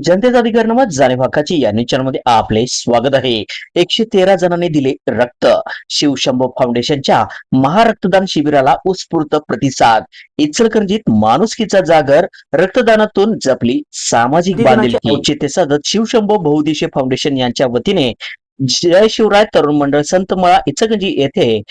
जनतेचा अधिकार नामात जाणीव हक्काची या न्यूज चॅनलमध्ये आपले स्वागत आहे। 113 जणांनी दिले रक्त। शिवशंभो फाउंडेशनच्या महारक्तदान शिबिराला उत्स्फूर्त प्रतिसाद। इचलकरंजीत माणुसकीचा जागर, रक्तदानातून जपली सामाजिक बांधिलकी। औचित्य साधत शिवशंभो बहुउद्देशीय फाउंडेशन यांच्या वतीने जय शिवराय तरुण मंडळ संतमळा इचलकरंजी येथे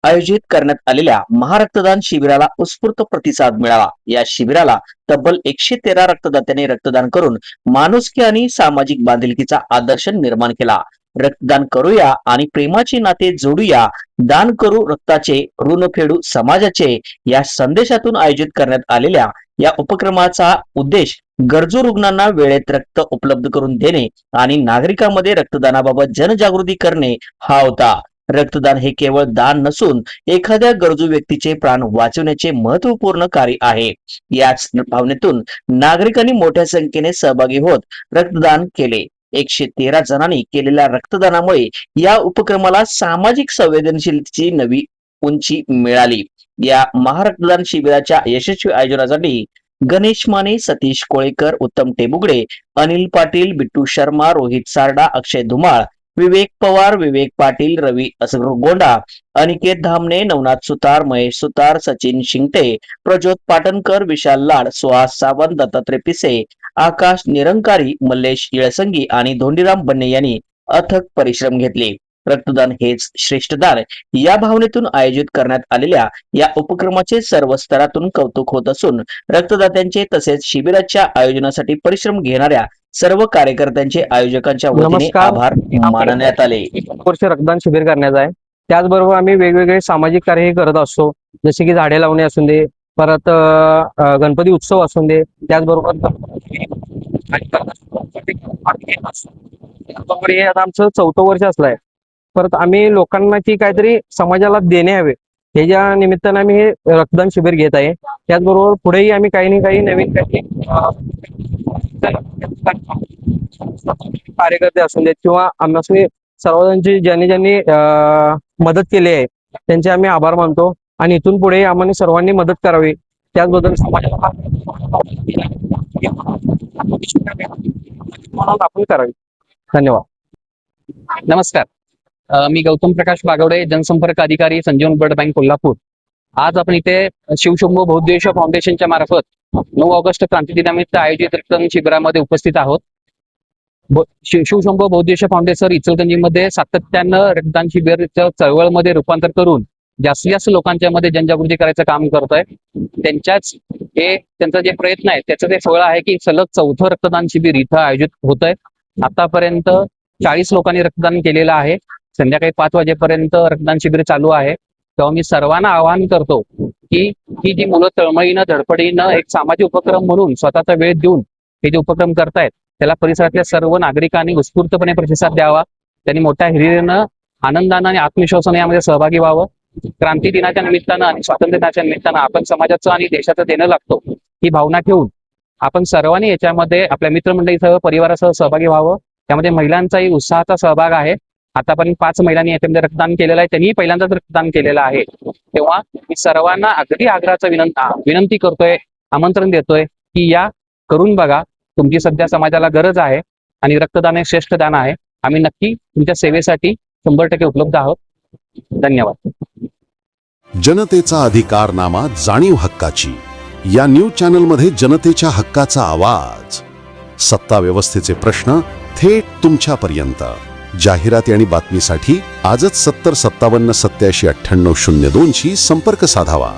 आयोजित करण्यात आलेल्या महारक्तदान शिबिराला उत्स्फूर्त प्रतिसाद मिळाला। या शिबिराला तब्बल 113 रक्तदात्यांनी रक्तदान करून माणुसकी आणि सामाजिक बांधिलकीचा आदर्श निर्माण केला। रक्तदान करूया आणि प्रेमाची नाते जोडूया, दान करू रक्ताचे, ऋण फेडू समाजाचे या संदेशातून आयोजित करण्यात आलेल्या या उपक्रमाचा उद्देश गरजू रुग्णांना वेळेत रक्त उपलब्ध करून देणे आणि नागरिकांमध्ये रक्तदानाबाबत जनजागृती करणे हा होता। रक्तदान हे केवळ दान नसून एखाद्या गरजू व्यक्तीचे प्राण वाचवण्याचे महत्त्वपूर्ण कार्य आहे। याच भावनेतून नागरिकांनी मोठ्या संख्येने सहभागी होत रक्तदान केले। 113 जणांनी केलेल्या रक्तदानामुळे या उपक्रमाला सामाजिक संवेदनशीलतेची नवी उंची मिळाली। या महारक्तदान शिबिराच्या यशस्वी आयोजनासाठी गणेश माने, सतीश कोळेकर, उत्तम टेबुगडे, अनिल पाटील, बिट्टू शर्मा, रोहित सारडा, अक्षय धुमाळ, विवेक पवार, विवेक पाटील, रवी असगोंडा, अनिकेत धामणे, नवनाथ सुतार, महेश सुतार, सचिन शिंगटे, प्रज्योत पाटणकर, विशाल लाड, सुहास सावंत, दत्तात्रय पिसे, आकाश निरंकारी, मल्लेश येळसंगी आणि धोंडीराम बन्ने यांनी अथक परिश्रम घेतले। रक्तदान हेच श्रेष्ठ दान या भावनेतून आयोजित करण्यात आलेल्या या उपक्रमाचे सर्व स्तरातून कौतुक होत असून रक्तदात्यांचे तसेच शिबिराच्या आयोजनासाठी परिश्रम घेणाऱ्या सर्व कार्यकर्त्यांचे आयोजकांच्या वतीने आभार मानण्यात आले। वर्ष रक्तदान शिबिर करण्यात आहे। त्याचबरोबर आम्ही वेगवेगळे सामाजिक कार्य करत असतो, जसे की झाडे लावणे असून दे, परत गणपती उत्सव असून दे, त्याचबरोबर हे आता आमचं 4थं वर्ष असलंय। परत आम्ही लोकांना की काहीतरी समाजाला देणे हवे ह्याच्या निमित्ताने आम्ही हे रक्तदान शिबिर घेत आहे। त्याचबरोबर पुढेही आम्ही काही ना काही नवीन काही कार्यकर्ते असून देत किंवा आम्ही सर्वजणांची ज्यांनी मदत केली आहे त्यांचे आम्ही आभार मानतो आणि इथून पुढे आम्हाला सर्वांनी मदत करावी। त्याचबद्दल समाजाला आपण करावी। धन्यवाद। नमस्कार, मी गौतम प्रकाश बागवडे, जनसंपर्क अधिकारी, संजीवन ब्लड बँक कोल्हापूर। आज आपण इथे शिवशंभो बहुउद्देशीय फाउंडेशनच्या मार्फत 9 ऑगस्ट क्रांती दिनानिमित्त आयोजित रक्तदान शिबिरामध्ये उपस्थित आहोत। शिवशंभो बहुउद्देशीय फाउंडेशन इचलकरंजीमध्ये सातत्यानं रक्तदान शिबिराच्या चळवळमध्ये रूपांतर करून जास्तीत जास्त लोकांच्या मध्ये जनजागृती करायचं काम करत आहे। त्यांचा जे प्रयत्न आहे त्याचं ते फळ आहे की सलग 4थं रक्तदान शिबिर इथं आयोजित होत आहे। आतापर्यंत 40 लोकांनी रक्तदान केलेलं आहे। संध्याकाळी 5 वाजेपर्यंत रक्तदान शिबिर चालू आहे। तेव्हा मी सर्वांना आवाहन करतो की ही जी मुलं तळमळीनं धडपडीनं एक सामाजिक उपक्रम म्हणून स्वतःचा वेळ देऊन हे जे उपक्रम करतायत त्याला परिसरातल्या सर्व नागरिकांनी उत्स्फूर्तपणे प्रतिसाद द्यावा। त्यांनी मोठ्या हिरिरीनं, आनंदानं आणि आत्मविश्वासाने यामध्ये सहभागी व्हावं। क्रांती दिनाच्या निमित्तानं आणि स्वातंत्र्य दिनाच्या निमित्तानं आपण समाजाचं आणि देशाचं देणं लागतो ही भावना ठेवून आपण सर्वांनी याच्यामध्ये आपल्या मित्रमंडळीसह, परिवारासह सहभागी व्हावं। त्यामध्ये महिलांचाही उत्साहाचा सहभाग आहे। आतापर्यंत 5 महिलांनी याच्यामध्ये रक्तदान केलेलं आहे, त्यांनी पहिल्यांदाच रक्तदान केलेलं आहे। तेव्हा मी सर्वांना अगदी आग्रहाचं विनंती करतोय, आमंत्रण देतोय की या करून बघा। तुमची सध्या समाजाला गरज आहे आणि रक्तदान हे श्रेष्ठ दान आहे। आम्ही नक्की तुमच्या सेवेसाठी 100% उपलब्ध आहोत। धन्यवाद। जनतेचा अधिकारनामा, जाणीव हक्काची या न्यूज चॅनलमध्ये जनतेच्या हक्काचा आवाज, सत्ता व्यवस्थेचे प्रश्न थेट तुमच्यापर्यंत। जाहिराती आणि बातमीसाठी आजच 70 57 87 98 02 शी संपर्क साधावा।